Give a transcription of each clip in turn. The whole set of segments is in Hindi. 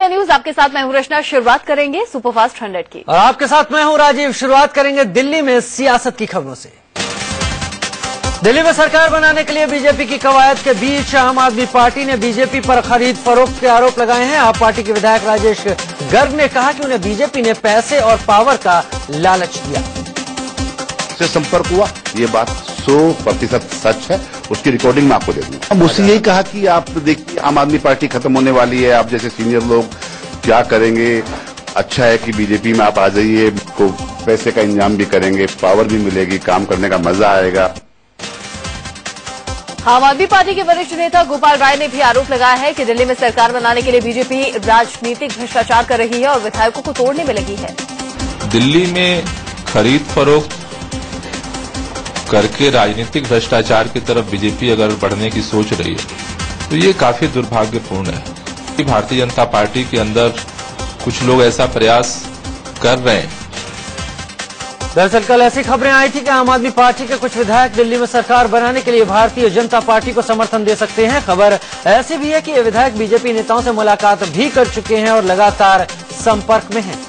न्यूज आपके साथ मैं हूं रचना। शुरुआत करेंगे सुपरफास्ट 100 की और आपके साथ मैं हूं राजीव। शुरुआत करेंगे दिल्ली में सियासत की खबरों से। दिल्ली में सरकार बनाने के लिए बीजेपी की कवायद के बीच आम आदमी पार्टी ने बीजेपी पर खरीद फरोख्त के आरोप लगाए हैं। आप पार्टी के विधायक राजेश गर्ग ने कहा कि उन्हें बीजेपी ने पैसे और पावर का लालच दिया। से संपर्क हुआ, ये बात 100% सच है। उसकी रिकॉर्डिंग मैं आपको दे दूंगा। हम उससे यही कहा कि आप देखिए, आम आदमी पार्टी खत्म होने वाली है, आप जैसे सीनियर लोग क्या करेंगे। अच्छा है कि बीजेपी में आप आ जाइए, को पैसे का इंतजाम भी करेंगे, पावर भी मिलेगी, काम करने का मजा आएगा। आम आदमी पार्टी के वरिष्ठ नेता गोपाल राय ने भी आरोप लगाया है कि दिल्ली में सरकार बनाने के लिए बीजेपी राजनीतिक भ्रष्टाचार कर रही है और विधायकों को तोड़ने में लगी है। दिल्ली में खरीद फरोख्त करके राजनीतिक भ्रष्टाचार की तरफ बीजेपी अगर बढ़ने की सोच रही है तो ये काफी दुर्भाग्यपूर्ण है। भारतीय जनता पार्टी के अंदर कुछ लोग ऐसा प्रयास कर रहे हैं। दरअसल कल ऐसी खबरें आई थी कि आम आदमी पार्टी के कुछ विधायक दिल्ली में सरकार बनाने के लिए भारतीय जनता पार्टी को समर्थन दे सकते हैं। खबर ऐसी भी है कि ये विधायक बीजेपी नेताओं से मुलाकात भी कर चुके हैं और लगातार संपर्क में हैं।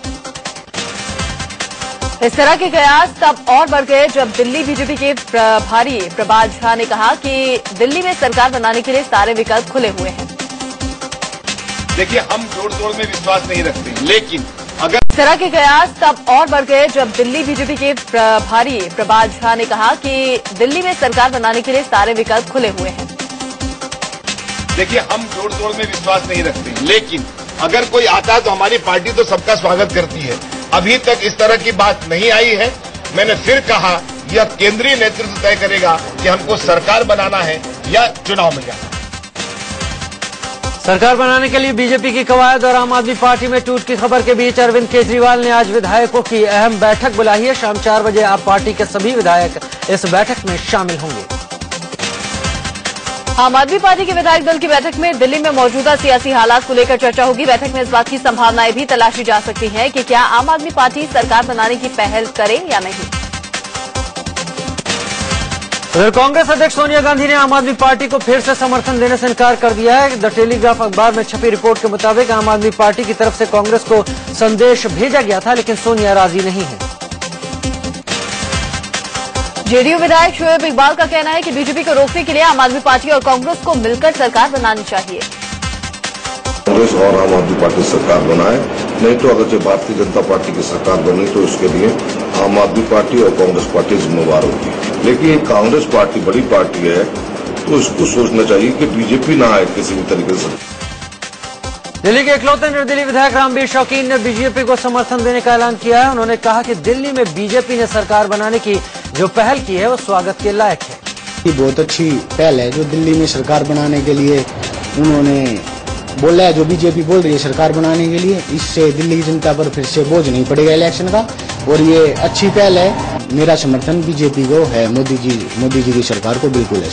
इस तरह के कयास तब और बढ़ गए जब दिल्ली बीजेपी के प्रभारी प्रभात झा ने कहा कि दिल्ली में सरकार बनाने के लिए सारे विकल्प खुले हुए हैं। देखिए, हम जोड़ तोड़ में विश्वास नहीं रखते, लेकिन अगर इस तरह के कयास तब और बढ़ गए जब दिल्ली बीजेपी के प्रभारी प्रभात झा ने कहा कि दिल्ली में सरकार बनाने के लिए सारे विकल्प खुले हुए हैं। देखिए, हम जोड़ तोड़ में विश्वास नहीं रखते, लेकिन अगर कोई आता तो हमारी पार्टी तो सबका स्वागत करती है। अभी तक इस तरह की बात नहीं आई है। मैंने फिर कहा, यह केंद्रीय नेतृत्व तय करेगा कि हमको सरकार बनाना है या चुनाव में जाना। सरकार बनाने के लिए बीजेपी की कवायद और आम आदमी पार्टी में टूट की खबर के बीच अरविंद केजरीवाल ने आज विधायकों की अहम बैठक बुलाई है। शाम 4 बजे आप पार्टी के सभी विधायक इस बैठक में शामिल होंगे। आम आदमी पार्टी के विधायक दल की बैठक में दिल्ली में मौजूदा सियासी हालात को लेकर चर्चा होगी। बैठक में इस बात की संभावनाएं भी तलाशी जा सकती हैं कि क्या आम आदमी पार्टी सरकार बनाने की पहल करे या नहीं। उधर कांग्रेस अध्यक्ष सोनिया गांधी ने आम आदमी पार्टी को फिर से समर्थन देने से इनकार कर दिया है। द टेलीग्राफ अखबार में छपी रिपोर्ट के मुताबिक आम आदमी पार्टी की तरफ से कांग्रेस को संदेश भेजा गया था, लेकिन सोनिया राजी नहीं है। जेडीयू विधायक शोएब इकबाल का कहना है कि बीजेपी को रोकने के लिए आम आदमी पार्टी और कांग्रेस को मिलकर सरकार बनानी चाहिए। कांग्रेस और आम आदमी पार्टी सरकार बनाए, नहीं तो अगर जो भारतीय जनता पार्टी की सरकार बनी तो इसके लिए आम आदमी पार्टी और कांग्रेस पार्टी जिम्मेवार होगी। लेकिन कांग्रेस पार्टी बड़ी पार्टी है तो इसको सोचना चाहिए कि बीजेपी ना आए किसी भी तरीके से। दिल्ली के इकलौते निर्दलीय विधायक रामवीर शौकीन ने बीजेपी को समर्थन देने का ऐलान किया है। उन्होंने कहा कि दिल्ली में बीजेपी ने सरकार बनाने की जो पहल की है वो स्वागत के लायक है। ये बहुत अच्छी पहल है जो दिल्ली में सरकार बनाने के लिए उन्होंने बोला है। जो बीजेपी बोल रही है सरकार बनाने के लिए, इससे दिल्ली की जनता पर फिर से बोझ नहीं पड़ेगा इलेक्शन का, और ये अच्छी पहल है। मेरा समर्थन बीजेपी को है, मोदी जी की सरकार को बिल्कुल है।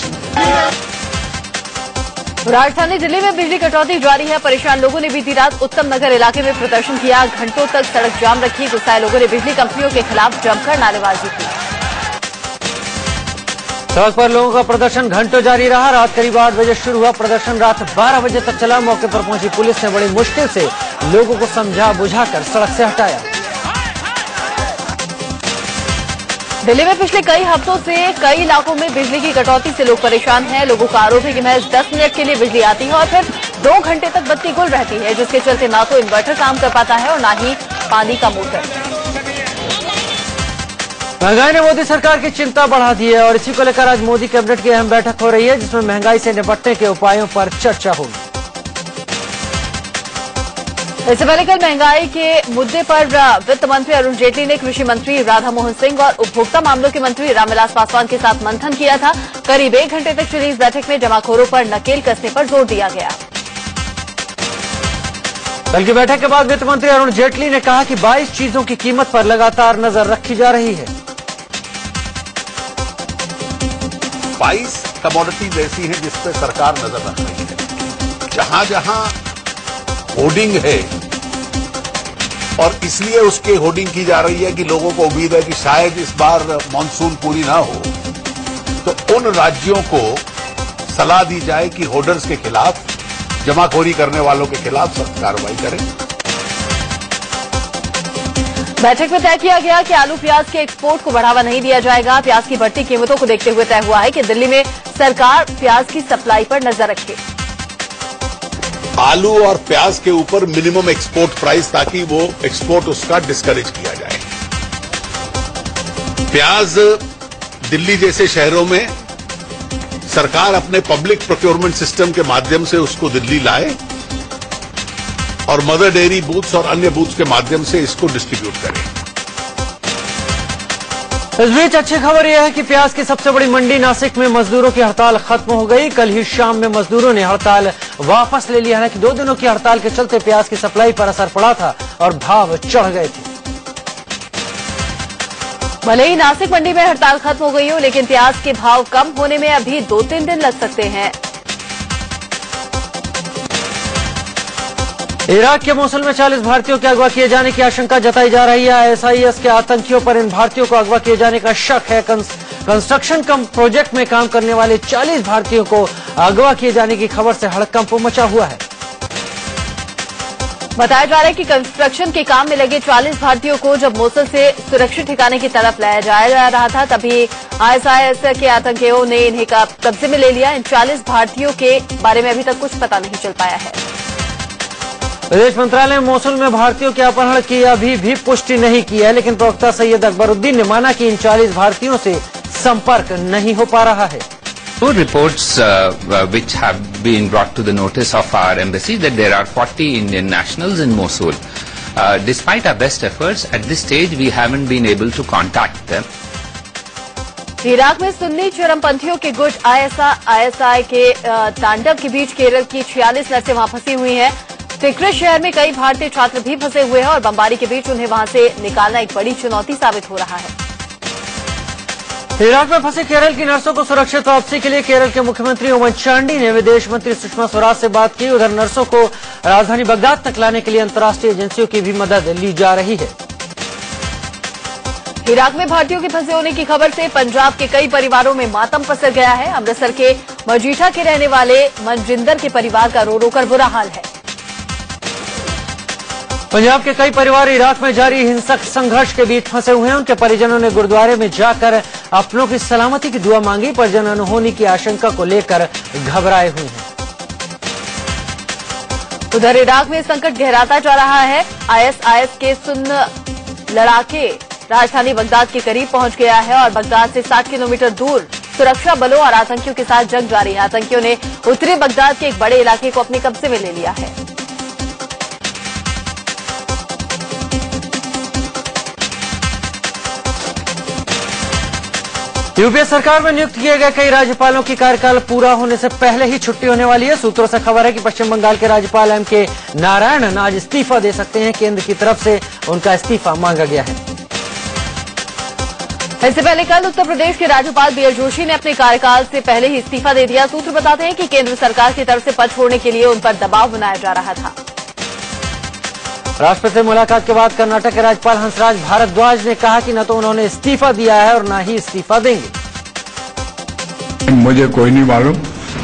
राजधानी दिल्ली में बिजली कटौती जारी है। परेशान लोगों ने बीती रात उत्तम नगर इलाके में प्रदर्शन किया। घंटों तक सड़क जाम रखी। गुस्साए लोगों ने बिजली कंपनियों के खिलाफ जमकर नारेबाजी की। सड़क पर लोगों का प्रदर्शन घंटों जारी रहा। रात करीब 8 बजे शुरू हुआ प्रदर्शन, रात 12 बजे तक चला। मौके पर पहुंची पुलिस ने बड़ी मुश्किल से लोगों को समझा बुझाकर सड़क से हटाया। दिल्ली में पिछले कई हफ्तों से कई इलाकों में बिजली की कटौती से लोग परेशान हैं। लोगों का आरोप है कि महज 10 मिनट के लिए बिजली आती है और फिर 2 घंटे तक बत्ती गुल रहती है, जिसके चलते ना तो इन्वर्टर काम कर पाता है और ना ही पानी का मोटर। महंगाई ने मोदी सरकार की चिंता बढ़ा दी है और इसी को लेकर आज मोदी कैबिनेट की अहम बैठक हो रही है, जिसमें महंगाई से निपटने के उपायों पर चर्चा होगी। इससे पहले कल महंगाई के मुद्दे पर वित्त मंत्री अरुण जेटली ने कृषि मंत्री राधा मोहन सिंह और उपभोक्ता मामलों के मंत्री रामविलास पासवान के साथ मंथन किया था। करीब 1 घंटे तक चली इस बैठक में जमाखोरों पर नकेल कसने पर जोर दिया गया। कल की बैठक के बाद वित्त मंत्री अरुण जेटली ने कहा कि 22 चीजों की कीमत पर लगातार नजर रखी जा रही है। 22 कमोडिटीज ऐसी हैं जिस पर सरकार नजर रख रही है। जहां जहां होर्डिंग है और इसलिए उसके होर्डिंग की जा रही है कि लोगों को उम्मीद है कि शायद इस बार मानसून पूरी ना हो, तो उन राज्यों को सलाह दी जाए कि होर्डर्स के खिलाफ जमाखोरी करने वालों के खिलाफ सख्त कार्रवाई करें। बैठक में तय किया गया कि आलू प्याज के एक्सपोर्ट को बढ़ावा नहीं दिया जाएगा। प्याज की बढ़ती कीमतों को देखते हुए तय हुआ है कि दिल्ली में सरकार प्याज की सप्लाई पर नजर रखे। आलू और प्याज के ऊपर मिनिमम एक्सपोर्ट प्राइस, ताकि वो एक्सपोर्ट उसका डिस्करेज किया जाए। प्याज दिल्ली जैसे शहरों में सरकार अपने पब्लिक प्रोक्योरमेंट सिस्टम के माध्यम से उसको दिल्ली लाए और मदर डेयरी बूथ्स और अन्य बूथ्स के माध्यम से इसको डिस्ट्रीब्यूट करें। इस बीच अच्छी खबर यह है कि प्याज की सबसे बड़ी मंडी नासिक में मजदूरों की हड़ताल खत्म हो गई। कल ही शाम में मजदूरों ने हड़ताल वापस ले लिया। हालांकि 2 दिनों की हड़ताल के चलते प्याज की सप्लाई पर असर पड़ा था और भाव चढ़ गए थे। भले ही नासिक मंडी में हड़ताल खत्म हो गई हो, लेकिन प्याज के भाव कम होने में अभी 2-3 दिन लग सकते हैं। इराक के मोसुल में 40 भारतीयों के अगवा किए जाने की आशंका जताई जा रही है। ISIS के आतंकियों पर इन भारतीयों को अगवा किए जाने का शक है। कंस्ट्रक्शन प्रोजेक्ट में काम करने वाले 40 भारतीयों को अगवा किए जाने की खबर से हड़कंप मचा हुआ है। बताया जा रहा है कि कंस्ट्रक्शन के काम में लगे 40 भारतीयों को जब मोसुल से सुरक्षित ठिकाने की तरफ लाया जा रहा था, तभी ISIS के आतंकियों ने इन्हें कब्जे में ले लिया। इन 40 भारतीयों के बारे में अभी तक कुछ पता नहीं चल पाया है। विदेश मंत्रालय ने मोसुल में भारतीयों के अपहरण की अभी भी पुष्टि नहीं की है, लेकिन प्रवक्ता सैयद अकबरुद्दीन ने माना कि इन 40 भारतीयों से संपर्क नहीं हो पा रहा है। Two reports which have been brought to the notice of our embassy that there are 40 Indian nationals in Mosul. Despite our best efforts, at this stage we haven't been able to contact them. Iraq में सुन्नी चरमपंथियों के गुट ISI के तांडव के बीच केरल की 46 नर्सें वहां फंसी हुई हैं। तिक्रिश शहर में कई भारतीय छात्र भी फंसे हुए हैं और बमबारी के बीच उन्हें वहां से निकालना एक बड़ी चुनौती साबित हो रहा है। इराक में फंसे केरल की नर्सों को सुरक्षित वापसी के लिए केरल के मुख्यमंत्री ओमन चांडी ने विदेश मंत्री सुषमा स्वराज से बात की। उधर नर्सों को राजधानी बगदाद तक लाने के लिए अंतर्राष्ट्रीय एजेंसियों की भी मदद ली जा रही है। इराक में भारतीयों के फंसे होने की खबर से पंजाब के कई परिवारों में मातम पसर गया है। अमृतसर के मजीठा के रहने वाले मनजिंदर के परिवार का रो रो कर बुरा हाल है। पंजाब के कई परिवार इराक में जारी हिंसक संघर्ष के बीच फंसे हुए हैं। उनके परिजनों ने गुरुद्वारे में जाकर अपनों की सलामती की दुआ मांगी, पर जन अनहोनी की आशंका को लेकर घबराए हुए हैं। उधर इराक में संकट गहराता जा रहा है। ISIS के सुन्न लड़ाके राजधानी बगदाद के करीब पहुंच गया है और बगदाद से 60 किलोमीटर दूर सुरक्षा बलों और आतंकियों के साथ जंग जारी है। आतंकियों ने उत्तरी बगदाद के एक बड़े इलाके को अपने कब्जे में ले लिया है। यूपीए सरकार में नियुक्त किए गए कई राज्यपालों की कार्यकाल पूरा होने से पहले ही छुट्टी होने वाली है। सूत्रों से खबर है कि पश्चिम बंगाल के राज्यपाल MK नारायणन आज इस्तीफा दे सकते हैं। केंद्र की तरफ से उनका इस्तीफा मांगा गया है। इससे पहले कल उत्तर प्रदेश के राज्यपाल BL जोशी ने अपने कार्यकाल से पहले ही इस्तीफा दे दिया। सूत्र बताते हैं कि केंद्र सरकार की तरफ से पद छोड़ने के लिए उन पर दबाव बनाया जा रहा था। राष्ट्रपति से मुलाकात के बाद कर्नाटक के राज्यपाल हंसराज भारद्वाज ने कहा कि न तो उन्होंने इस्तीफा दिया है और न ही इस्तीफा देंगे। मुझे कोई नहीं मालूम,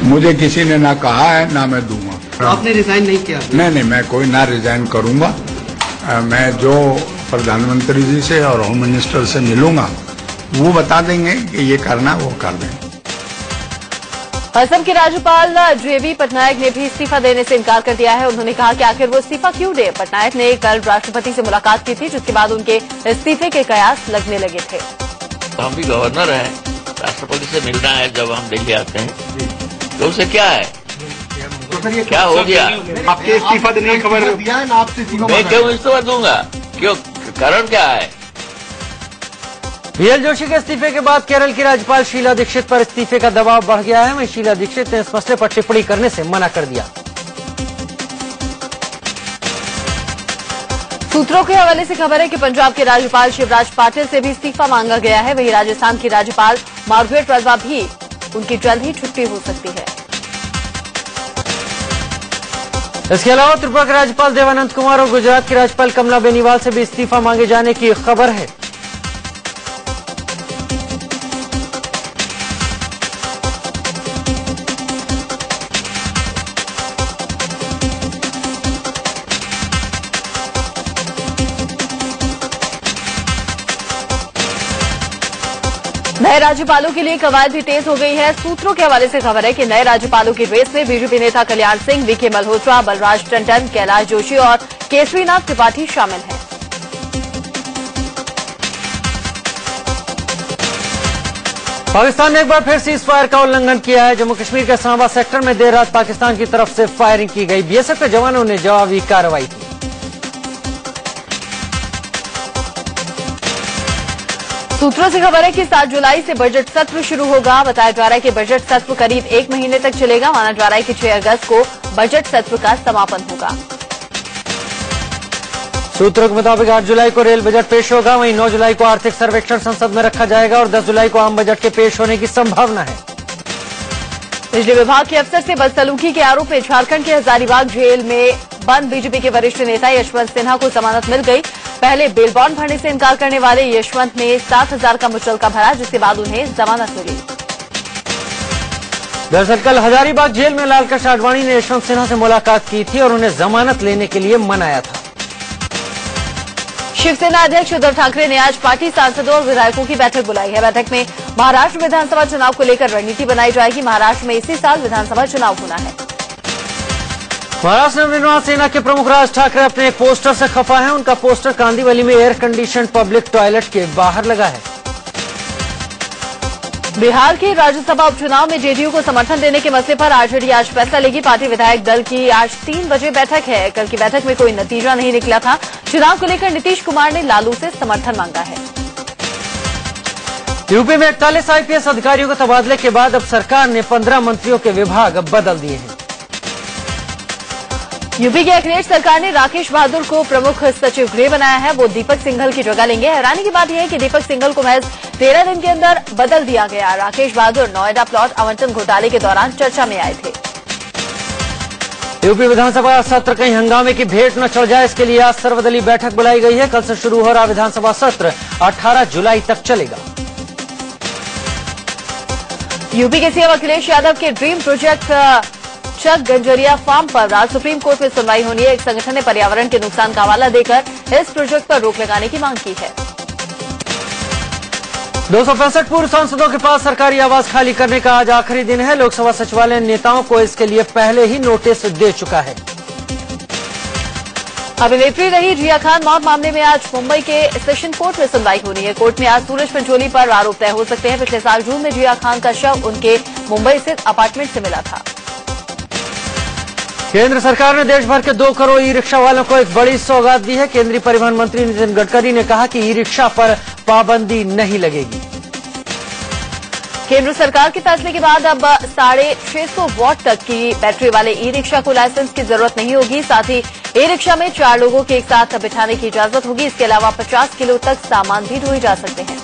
मुझे किसी ने ना कहा है ना मैं दूंगा। तो आपने रिजाइन नहीं किया? नहीं, मैं कोई ना रिजाइन करूंगा। मैं जो प्रधानमंत्री जी से और होम मिनिस्टर से मिलूंगा वो बता देंगे कि ये करना वो कर देंगे। असम के राज्यपाल JB पटनायक ने भी इस्तीफा देने से इनकार कर दिया है। उन्होंने कहा कि आखिर वो इस्तीफा क्यों दे। पटनायक ने कल राष्ट्रपति से मुलाकात की थी, जिसके बाद उनके इस्तीफे के कयास लगने लगे थे। हम भी गवर्नर हैं, राष्ट्रपति से मिलना है जब हम दिल्ली आते हैं, तो उसे क्या है, क्या हो गया? आपके इस्तीफा देने की खबर दिया है ना? आपसे मैं क्यों इस्तीफा दूंगा? क्यों, कारण क्या है? BL जोशी के इस्तीफे के बाद केरल की राज्यपाल शीला दीक्षित पर इस्तीफे का दबाव बढ़ गया है। वहीं शीला दीक्षित ने इस मसले पर टिप्पणी करने से मना कर दिया। सूत्रों के हवाले से खबर है कि पंजाब के राज्यपाल शिवराज पाटिल से भी इस्तीफा मांगा गया है। वहीं राजस्थान की राज्यपाल मार्गरेट वल्वा भी उनकी जल्द ही छुट्टी हो सकती है। इसके अलावा त्रिपुरा के राज्यपाल देवानंद कुमार और गुजरात की राज्यपाल कमला बेनीवाल से भी इस्तीफा मांगे जाने की खबर है। नए राज्यपालों के लिए कवायद भी तेज हो गई है। सूत्रों के हवाले से खबर है कि नए राज्यपालों की रेस में बीजेपी नेता कल्याण सिंह, वीके मल्होत्रा, बलराज टंडन, कैलाश जोशी और केसरीनाथ त्रिपाठी शामिल हैं। पाकिस्तान ने एक बार फिर सीज फायर का उल्लंघन किया है। जम्मू कश्मीर के सांबा सेक्टर में देर रात पाकिस्तान की तरफ से फायरिंग की गई। बीएसएफ के जवानों ने जवाबी कार्रवाई की। सूत्रों से खबर है कि 7 जुलाई से बजट सत्र शुरू होगा। बताया जा रहा है कि बजट सत्र करीब 1 महीने तक चलेगा। माना जा रहा है कि 6 अगस्त को बजट सत्र का समापन होगा। सूत्रों के मुताबिक 8 जुलाई को रेल बजट पेश होगा। वहीं 9 जुलाई को आर्थिक सर्वेक्षण संसद में रखा जाएगा और 10 जुलाई को आम बजट के पेश होने की संभावना है। बिजली विभाग के अफसर से बदसलूकी के आरोप में झारखंड के हजारीबाग जेल में बंद बीजेपी के वरिष्ठ नेता यशवंत सिन्हा को जमानत मिल गई। पहले बेल बॉन्ड भरने से इनकार करने वाले यशवंत ने 7,000 का मुचलका भरा, जिसके बाद उन्हें जमानत मिली। दरअसल कल हजारीबाग जेल में लालकृष्ण आडवाणी ने यशवंत सिन्हा से मुलाकात की थी और उन्हें जमानत लेने के लिए मनाया था। शिवसेना अध्यक्ष उद्धव ठाकरे ने आज पार्टी सांसदों और विधायकों की बैठक बुलाई है। बैठक में महाराष्ट्र विधानसभा चुनाव को लेकर रणनीति बनाई जाएगी। महाराष्ट्र में इसी साल विधानसभा चुनाव होना है। महाराष्ट्र नवनिर्माण सेना के प्रमुख राज ठाकरे अपने एक पोस्टर से खफा है। उनका पोस्टर कांदीवली में एयर कंडीशन पब्लिक टॉयलेट के बाहर लगा है। बिहार के राज्यसभा उपचुनाव में जेडीयू को समर्थन देने के मसले पर आरजेडी आज फैसला लेगी। पार्टी विधायक दल की आज 3 बजे बैठक है। कल की बैठक में कोई नतीजा नहीं निकला था। चुनाव को लेकर नीतीश कुमार ने लालू से समर्थन मांगा है। यूपी में 41 आईपीएस अधिकारियों के तबादले के बाद अब सरकार ने 15 मंत्रियों के विभाग बदल दिए हैं। यूपी की अखिलेश सरकार ने राकेश बहादुर को प्रमुख सचिव गृह बनाया है। वो दीपक सिंघल की जगह लेंगे। हैरानी की बात यह है कि दीपक सिंघल को महज 13 दिन के अंदर बदल दिया गया। राकेश बहादुर नोएडा प्लॉट आवंटन घोटाले के दौरान चर्चा में आए थे। यूपी विधानसभा सत्र कहीं हंगामे की भेंट न चढ़ जाए, इसके लिए आज सर्वदलीय बैठक बुलाई गई है। कल से शुरू हो रहा विधानसभा सत्र 18 जुलाई तक चलेगा। यूपी के सीएम अखिलेश यादव के ड्रीम प्रोजेक्ट चक गंजरिया फार्म पर आज सुप्रीम कोर्ट में सुनवाई होनी है। एक संगठन ने पर्यावरण के नुकसान का हवाला देकर इस प्रोजेक्ट पर रोक लगाने की मांग की है। 265 पूर्व सांसदों के पास सरकारी आवास खाली करने का आज आखिरी दिन है। लोकसभा सचिवालय नेताओं को इसके लिए पहले ही नोटिस दे चुका है। अभिनेत्री रही रिया खान मौत मामले में आज मुंबई के सेशन कोर्ट में सुनवाई होनी है। कोर्ट में आज सूरज पंचोली पर आरोप तय हो सकते हैं। पिछले साल जून में रिया खान का शव उनके मुंबई स्थित अपार्टमेंट से मिला था। केंद्र सरकार ने देश भर के 2 करोड़ ई रिक्शा वालों को एक बड़ी सौगात दी है। केंद्रीय परिवहन मंत्री नितिन गडकरी ने कहा कि ई रिक्शा पर पाबंदी नहीं लगेगी। केंद्र सरकार के फैसले के बाद अब 650 वॉट तक की बैटरी वाले ई रिक्शा को लाइसेंस की जरूरत नहीं होगी। साथ ही ई रिक्शा में 4 लोगों के एक साथ बिठाने की इजाजत होगी। इसके अलावा 50 किलो तक सामान भी ढोए जा सकते हैं।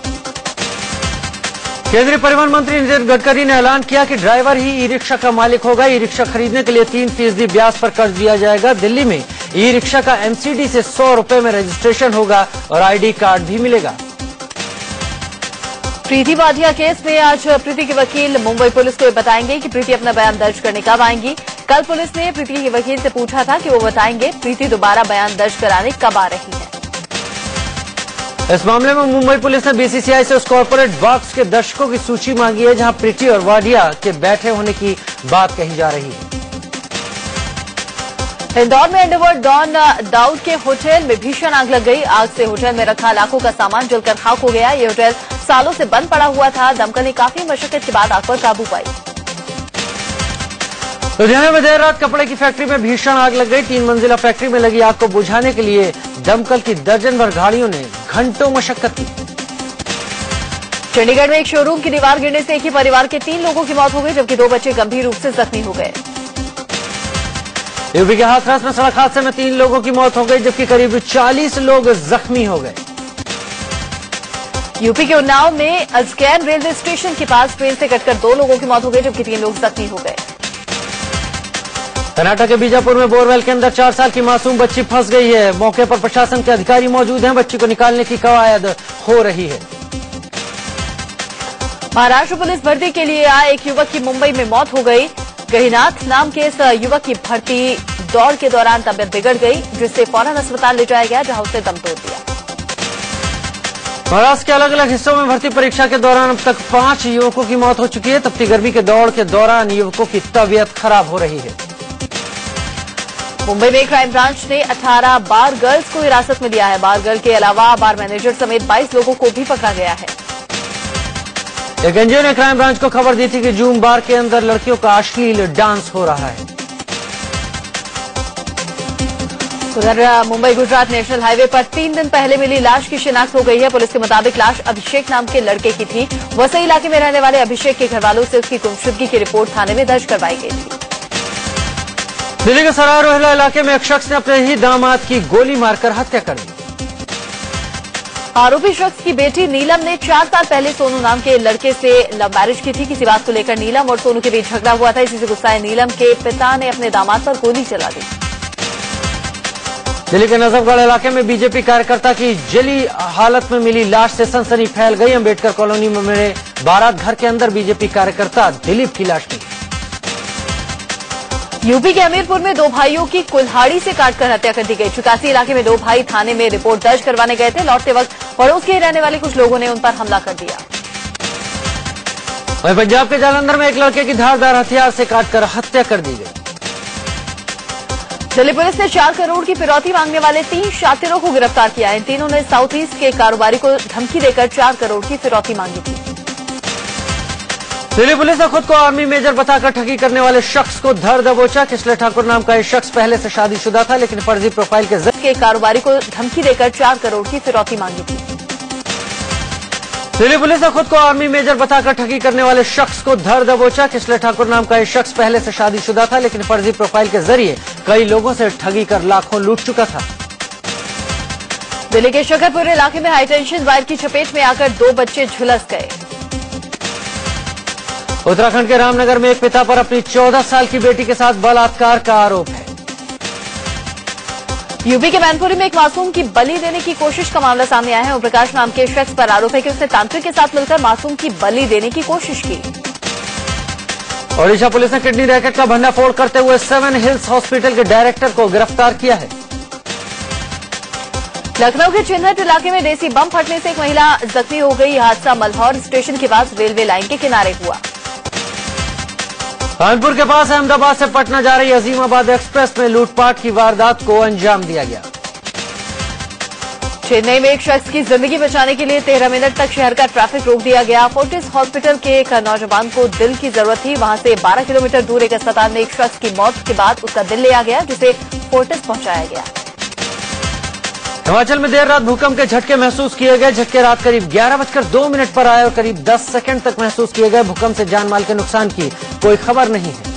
केंद्रीय परिवहन मंत्री नितिन गडकरी ने ऐलान किया कि ड्राइवर ही ई रिक्शा का मालिक होगा। ई रिक्शा खरीदने के लिए 3% ब्याज पर कर्ज दिया जाएगा। दिल्ली में ई रिक्शा का एमसीडी से 100 रुपए में रजिस्ट्रेशन होगा और आईडी कार्ड भी मिलेगा। प्रीति वाधिया केस में आज प्रीति के वकील मुंबई पुलिस को बताएंगे कि प्रीति अपना बयान दर्ज करने कब आएंगी। कल पुलिस ने प्रीति के वकील से पूछा था कि वो बताएंगे प्रीति दोबारा बयान दर्ज कराने कब आ रही है। इस मामले में मुंबई पुलिस ने बीसीसीआई से उस कॉर्पोरेट बॉक्स के दर्शकों की सूची मांगी है जहां प्रीति और वाडिया के बैठे होने की बात कही जा रही है। इंदौर में अंडरवर्ल्ड डॉन दाऊद के होटल में भीषण आग लग गई। आग से होटल में रखा लाखों का सामान जलकर खाक हो गया। ये होटल सालों से बंद पड़ा हुआ था। दमकल ने काफी मशक्कत के बाद आग पर काबू पाई। लुधियाना में देर रात कपड़े की फैक्ट्री में भीषण आग लग गई। 3 मंजिला फैक्ट्री में लगी आग को बुझाने के लिए दमकल की दर्जन भर गाड़ियों ने घंटों मशक्कत की। चंडीगढ़ में एक शोरूम की दीवार गिरने से एक ही परिवार के 3 लोगों की मौत हो गई, जबकि 2 बच्चे गंभीर रूप से जख्मी हो गए। यूपी के हाथरस में सड़क हादसे में 3 लोगों की मौत हो गई, जबकि करीब 40 लोग जख्मी हो गए। यूपी के उन्नाव में अजकैन रेलवे स्टेशन के पास ट्रेन से कटकर 2 लोगों की मौत हो गई, जबकि 3 लोग जख्मी हो गए। कर्नाटक के बीजापुर में बोरवेल के अंदर 4 साल की मासूम बच्ची फंस गई है। मौके पर प्रशासन के अधिकारी मौजूद हैं। बच्ची को निकालने की कवायद हो रही है। महाराष्ट्र पुलिस भर्ती के लिए आए एक युवक की मुंबई में मौत हो गई। गहिनाथ नाम के इस युवक की भर्ती दौड़ के दौरान तबियत बिगड़ गई, जिससे फौरन अस्पताल ले जाया गया, जहां उसने दम तोड़ दिया। महाराष्ट्र के अलग अलग हिस्सों में भर्ती परीक्षा के दौरान अब तक 5 युवकों की मौत हो चुकी है। तपती गर्मी के दौड़ के दौरान युवकों की तबीयत खराब हो रही है। मुंबई में क्राइम ब्रांच ने 18 बार गर्ल्स को हिरासत में लिया है। बार गर्ल के अलावा बार मैनेजर समेत 22 लोगों को भी पकड़ा गया है। एक एनजीओ ने क्राइम ब्रांच को खबर दी थी कि जूम बार के अंदर लड़कियों का अश्लील डांस हो रहा है। उधर मुंबई गुजरात नेशनल हाईवे पर 3 दिन पहले मिली लाश की शिनाख्त हो गई है। पुलिस के मुताबिक लाश अभिषेक नाम के लड़के की थी। वसई इलाके में रहने वाले अभिषेक के घरवालों से उसकी गुमशुदगी की रिपोर्ट थाने में दर्ज करवाई गई थी। दिल्ली के सराय रोहिला इलाके में एक शख्स ने अपने ही दामाद की गोली मारकर हत्या कर दी। आरोपी शख्स की बेटी नीलम ने 4 साल पहले सोनू नाम के लड़के से लव मैरिज की थी। किसी बात को लेकर नीलम और सोनू के बीच झगड़ा हुआ था। इसी से गुस्साए नीलम के पिता ने अपने दामाद पर गोली चला दी। दिल्ली के नजफगढ़ इलाके में बीजेपी कार्यकर्ता की जली हालत में मिली लाश से सनसनी फैल गई। अम्बेडकर कॉलोनी में मिले बारात घर के अंदर बीजेपी कार्यकर्ता दिलीप की लाश मिली। यूपी के हमीरपुर में 2 भाइयों की कुल्हाड़ी से काटकर हत्या कर दी गई। चुकासी इलाके में 2 भाई थाने में रिपोर्ट दर्ज करवाने गए थे। लौटते वक्त पड़ोस के रहने वाले कुछ लोगों ने उन पर हमला कर दिया। वहीं पंजाब के जालंधर में एक लड़के की धारदार हथियार से काटकर हत्या कर दी गई। दिल्ली पुलिस ने 4 करोड़ की फिरौती मांगने वाले 3 शातिरों को गिरफ्तार किया है। इन तीनों ने साउथ ईस्ट के कारोबारी को धमकी देकर 4 करोड़ की फिरौती मांगी थी। दिल्ली पुलिस ने खुद को आर्मी मेजर बताकर ठगी करने वाले शख्स को धर दबोचा। किसले ठाकुर नाम का यह शख्स पहले से शादीशुदा था, लेकिन फर्जी प्रोफाइल के जरिए कारोबारी को धमकी देकर 4 करोड़ की फिरौती मांगी थी। दिल्ली पुलिस ने खुद को आर्मी मेजर बताकर ठगी करने वाले शख्स को धर दबोचा। किसले ठाकुर नाम का यह शख्स पहले से शादीशुदा था, लेकिन फर्जी प्रोफाइल के जरिए कई लोगों से ठगी कर लाखों लूट चुका था। दिल्ली के शकरपुर इलाके में हाईटेंशन वायर की चपेट में आकर 2 बच्चे झुलस गए। उत्तराखंड के रामनगर में एक पिता पर अपनी 14 साल की बेटी के साथ बलात्कार का आरोप है। यूपी के मैनपुरी में एक मासूम की बलि देने की कोशिश का मामला सामने आया है। ओम प्रकाश नाम के शख्स पर आरोप है कि उसने तांत्रिक के साथ मिलकर मासूम की बलि देने की कोशिश की। ओडिशा पुलिस ने किडनी रैकेट का भंडाफोड़ करते हुए 7 हिल्स हॉस्पिटल के डायरेक्टर को गिरफ्तार किया है। लखनऊ के चिन्हट इलाके में देसी बम फटने से एक महिला जख्मी हो गई। हादसा मल्हौर स्टेशन के पास रेलवे लाइन के किनारे हुआ। कानपुर के पास अहमदाबाद से पटना जा रही अजीमाबाद एक्सप्रेस में लूटपाट की वारदात को अंजाम दिया गया। चेन्नई में एक शख्स की जिंदगी बचाने के लिए 13 मिनट तक शहर का ट्रैफिक रोक दिया गया। फोर्टिस हॉस्पिटल के एक नौजवान को दिल की जरूरत थी। वहां से 12 किलोमीटर दूर एक अस्पताल में एक शख्स की मौत के बाद उसका दिल ले आ गया, जिसे फोर्टिस पहुंचाया गया। हिमाचल में देर रात भूकंप के झटके महसूस किए गए। झटके रात करीब 11:02 पर आए और करीब 10 सेकंड तक महसूस किए गए। भूकंप से जान माल के नुकसान की कोई खबर नहीं है।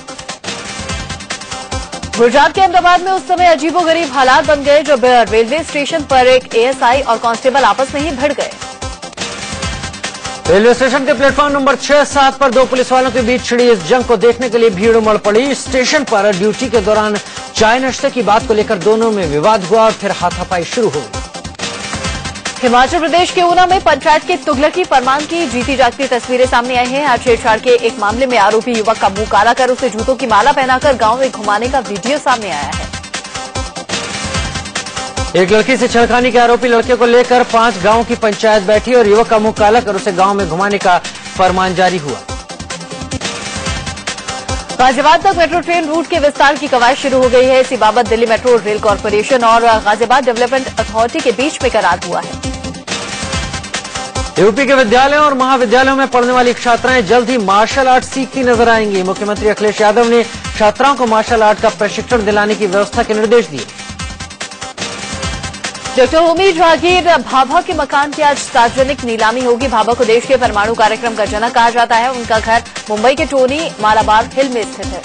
गुजरात के अहमदाबाद में उस समय अजीबोगरीब हालात बन गए जब रेलवे स्टेशन पर एक एएसआई और कांस्टेबल आपस में ही भिड़ गए। रेलवे स्टेशन के प्लेटफॉर्म नंबर 6-7 पर 2 पुलिस वालों के बीच छिड़ी इस जंग को देखने के लिए भीड़ उमड़ पड़ी। स्टेशन पर ड्यूटी के दौरान चाय नाश्ते की बात को लेकर दोनों में विवाद हुआ और फिर हाथापाई शुरू हो गई। हिमाचल प्रदेश के ऊना में पंचायत के तुगलकी फरमान की जीती जागती तस्वीरें सामने आई हैं। आज छेड़छाड़ के एक मामले में आरोपी युवक का मुंह काला कर उसे जूतों की माला पहनाकर गांव में घुमाने का वीडियो सामने आया है। एक लड़की से छेड़खानी के आरोपी लड़के को लेकर 5 गांव की पंचायत बैठी और युवक का मुंह काला कर उसे गांव में घुमाने का फरमान जारी हुआ। गाजियाबाद तक मेट्रो ट्रेन रूट के विस्तार की कवायद शुरू हो गई है। इसी बाबत दिल्ली मेट्रो रेल कॉर्पोरेशन और गाजियाबाद डेवलपमेंट अथॉरिटी के बीच में करार हुआ है। यूपी के विद्यालयों और महाविद्यालयों में पढ़ने वाली छात्राएं जल्द ही मार्शल आर्ट सीखती नजर आएंगी। मुख्यमंत्री अखिलेश यादव ने छात्राओं को मार्शल आर्ट का प्रशिक्षण दिलाने की व्यवस्था के निर्देश दिए। डॉक्टर होमी जहांगीर भाभा के मकान की आज सार्वजनिक नीलामी होगी। भाभा को देश के परमाणु कार्यक्रम का जनक कहा जाता है। उनका घर मुंबई के टोनी मालाबार हिल में स्थित है।